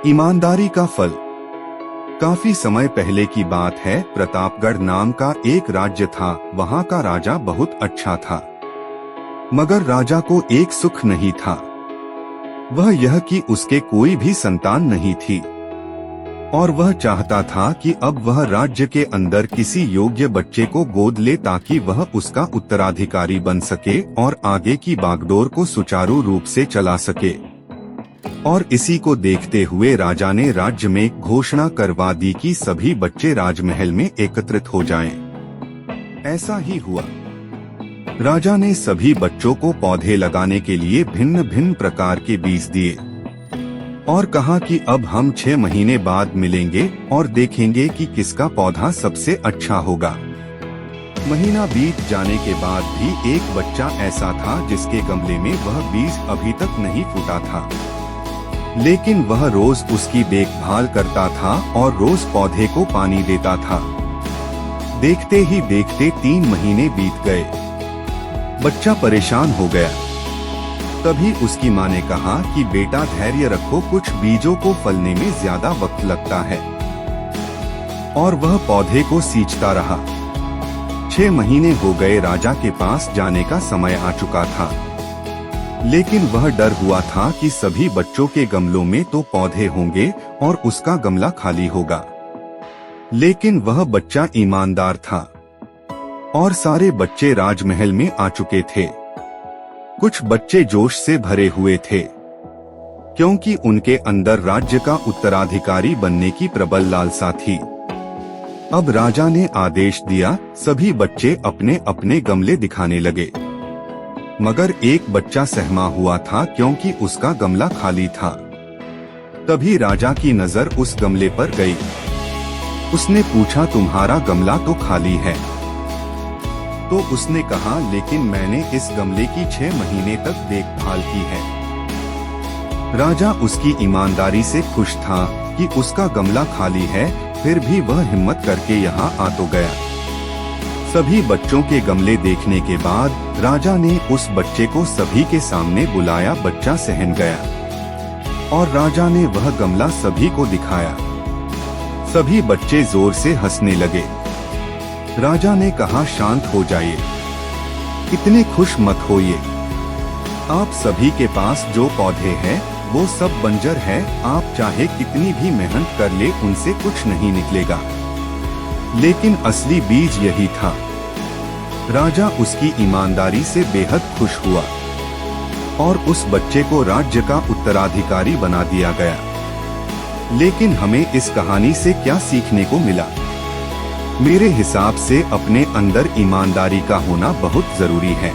ईमानदारी का फल। काफी समय पहले की बात है। प्रतापगढ़ नाम का एक राज्य था। वहाँ का राजा बहुत अच्छा था, मगर राजा को एक सुख नहीं था। वह यह कि उसके कोई भी संतान नहीं थी और वह चाहता था कि अब वह राज्य के अंदर किसी योग्य बच्चे को गोद ले ताकि वह उसका उत्तराधिकारी बन सके और आगे की बागडोर को सुचारू रूप से चला सके। और इसी को देखते हुए राजा ने राज्य में घोषणा करवा दी कि सभी बच्चे राजमहल में एकत्रित हो जाएं। ऐसा ही हुआ। राजा ने सभी बच्चों को पौधे लगाने के लिए भिन्न भिन्न प्रकार के बीज दिए और कहा कि अब हम 6 महीने बाद मिलेंगे और देखेंगे कि किसका पौधा सबसे अच्छा होगा। महीना बीत जाने के बाद भी एक बच्चा ऐसा था जिसके गमले में वह बीज अभी तक नहीं फूटा था, लेकिन वह रोज उसकी देखभाल करता था और रोज पौधे को पानी देता था। देखते ही देखते 3 महीने बीत गए। बच्चा परेशान हो गया। तभी उसकी माँ ने कहा कि बेटा धैर्य रखो, कुछ बीजों को फलने में ज्यादा वक्त लगता है। और वह पौधे को सींचता रहा। 6 महीने हो गए। राजा के पास जाने का समय आ चुका था, लेकिन वह डर हुआ था कि सभी बच्चों के गमलों में तो पौधे होंगे और उसका गमला खाली होगा। लेकिन वह बच्चा ईमानदार था और सारे बच्चे राजमहल में आ चुके थे। कुछ बच्चे जोश से भरे हुए थे क्योंकि उनके अंदर राज्य का उत्तराधिकारी बनने की प्रबल लालसा थी। अब राजा ने आदेश दिया, सभी बच्चे अपने अपने गमले दिखाने लगे। मगर एक बच्चा सहमा हुआ था क्योंकि उसका गमला खाली था। तभी राजा की नजर उस गमले पर गई। उसने पूछा, तुम्हारा गमला तो खाली है। तो उसने कहा, लेकिन मैंने इस गमले की 6 महीने तक देखभाल की है। राजा उसकी ईमानदारी से खुश था कि उसका गमला खाली है, फिर भी वह हिम्मत करके यहाँ आ तो गया। सभी बच्चों के गमले देखने के बाद राजा ने उस बच्चे को सभी के सामने बुलाया। बच्चा सहम गया और राजा ने वह गमला सभी को दिखाया। सभी बच्चे जोर से हंसने लगे। राजा ने कहा, शांत हो जाइए, इतने खुश मत होइए। आप सभी के पास जो पौधे हैं वो सब बंजर है। आप चाहे कितनी भी मेहनत कर ले, उनसे कुछ नहीं निकलेगा। लेकिन असली बीज यही था। राजा उसकी ईमानदारी से बेहद खुश हुआ और उस बच्चे को राज्य का उत्तराधिकारी बना दिया गया। लेकिन हमें इस कहानी से क्या सीखने को मिला? मेरे हिसाब से अपने अंदर ईमानदारी का होना बहुत जरूरी है।